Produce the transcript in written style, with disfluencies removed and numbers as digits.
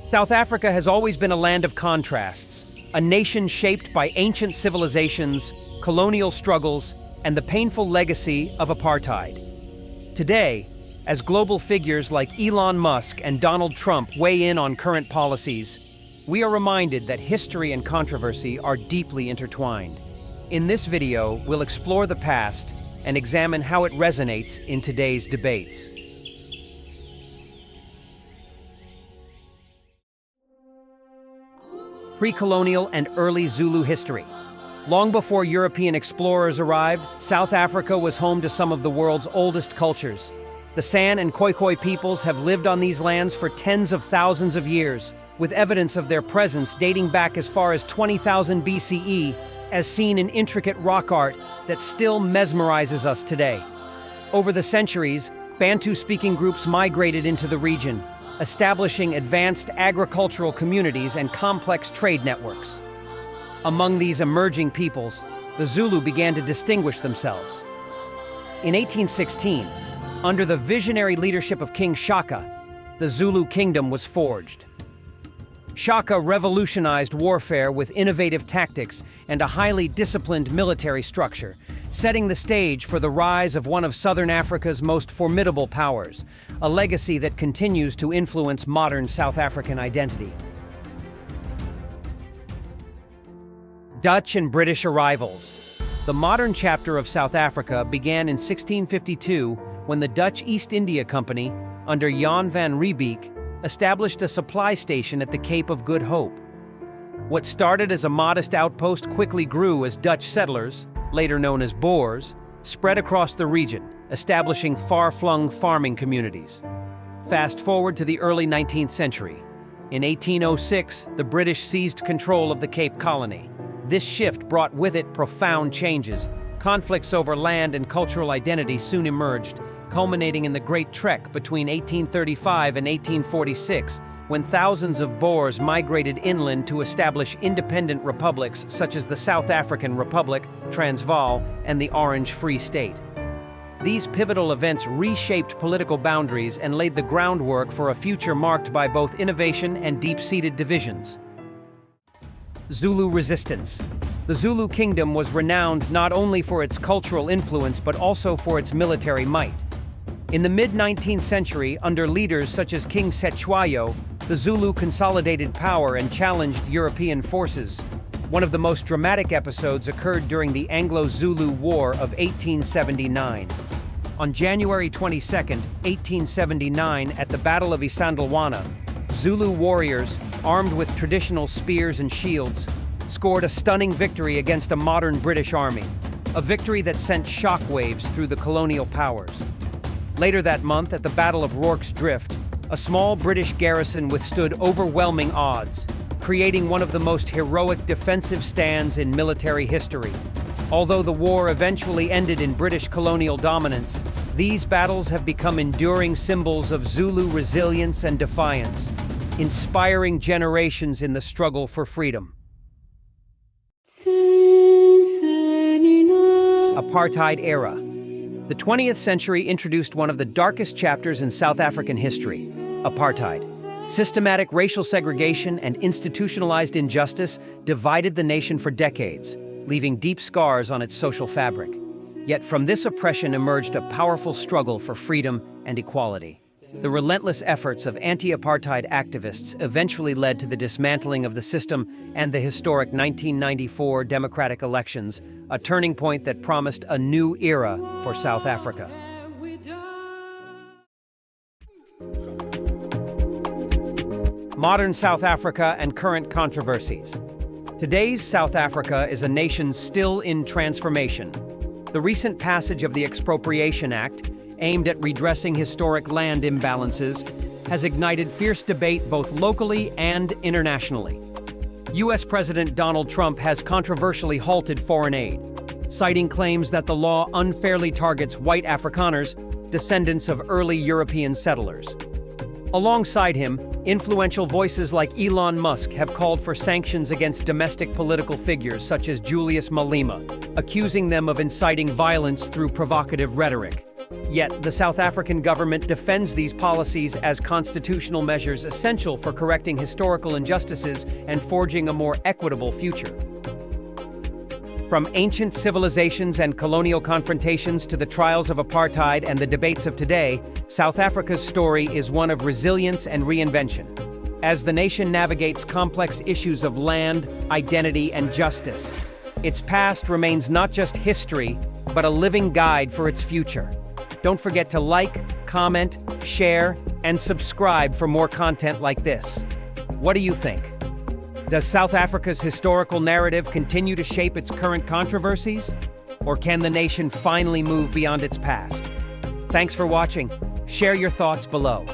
South Africa has always been a land of contrasts, a nation shaped by ancient civilizations, colonial struggles, and the painful legacy of apartheid. Today, as global figures like Elon Musk and Donald Trump weigh in on current policies, we are reminded that history and controversy are deeply intertwined. In this video, we'll explore the past and examine how it resonates in today's debates. Pre-colonial and early Zulu history. Long before European explorers arrived, South Africa was home to some of the world's oldest cultures. The San and Khoikhoi peoples have lived on these lands for tens of thousands of years, with evidence of their presence dating back as far as 20,000 BCE, as seen in intricate rock art that still mesmerizes us today. Over the centuries, Bantu-speaking groups migrated into the region, establishing advanced agricultural communities and complex trade networks. Among these emerging peoples, the Zulu began to distinguish themselves. In 1816, under the visionary leadership of King Shaka, the Zulu Kingdom was forged. Shaka revolutionized warfare with innovative tactics and a highly disciplined military structure, setting the stage for the rise of one of Southern Africa's most formidable powers, a legacy that continues to influence modern South African identity. Dutch and British arrivals. The modern chapter of South Africa began in 1652 when the Dutch East India Company, under Jan van Riebeeck, established a supply station at the Cape of Good Hope. What started as a modest outpost quickly grew as Dutch settlers, later known as Boers, spread across the region, establishing far-flung farming communities. Fast forward to the early 19th century. In 1806, the British seized control of the Cape Colony. This shift brought with it profound changes. Conflicts over land and cultural identity soon emerged, culminating in the Great Trek between 1835 and 1846, when thousands of Boers migrated inland to establish independent republics such as the South African Republic, Transvaal, and the Orange Free State. These pivotal events reshaped political boundaries and laid the groundwork for a future marked by both innovation and deep-seated divisions. Zulu resistance. The Zulu Kingdom was renowned not only for its cultural influence but also for its military might. In the mid-19th century, under leaders such as King Cetshwayo, the Zulu consolidated power and challenged European forces. One of the most dramatic episodes occurred during the Anglo-Zulu War of 1879. On January 22, 1879, at the Battle of Isandlwana, Zulu warriors, armed with traditional spears and shields, scored a stunning victory against a modern British army, a victory that sent shockwaves through the colonial powers. Later that month, at the Battle of Rorke's Drift, a small British garrison withstood overwhelming odds, creating one of the most heroic defensive stands in military history. Although the war eventually ended in British colonial dominance, these battles have become enduring symbols of Zulu resilience and defiance, inspiring generations in the struggle for freedom. Apartheid era. The 20th century introduced one of the darkest chapters in South African history, apartheid. Systematic racial segregation and institutionalized injustice divided the nation for decades, leaving deep scars on its social fabric. Yet from this oppression emerged a powerful struggle for freedom and equality. The relentless efforts of anti-apartheid activists eventually led to the dismantling of the system and the historic 1994 democratic elections, a turning point that promised a new era for South Africa. Modern South Africa and current controversies. Today's South Africa is a nation still in transformation. The recent passage of the Expropriation Act, aimed at redressing historic land imbalances, has ignited fierce debate both locally and internationally. U.S. President Donald Trump has controversially halted foreign aid, citing claims that the law unfairly targets white Afrikaners, descendants of early European settlers. Alongside him, influential voices like Elon Musk have called for sanctions against domestic political figures such as Julius Malema, accusing them of inciting violence through provocative rhetoric. Yet, the South African government defends these policies as constitutional measures essential for correcting historical injustices and forging a more equitable future. From ancient civilizations and colonial confrontations to the trials of apartheid and the debates of today, South Africa's story is one of resilience and reinvention. As the nation navigates complex issues of land, identity, and justice, its past remains not just history, but a living guide for its future. Don't forget to like, comment, share, and subscribe for more content like this. What do you think? Does South Africa's historical narrative continue to shape its current controversies? Or can the nation finally move beyond its past? Thanks for watching. Share your thoughts below.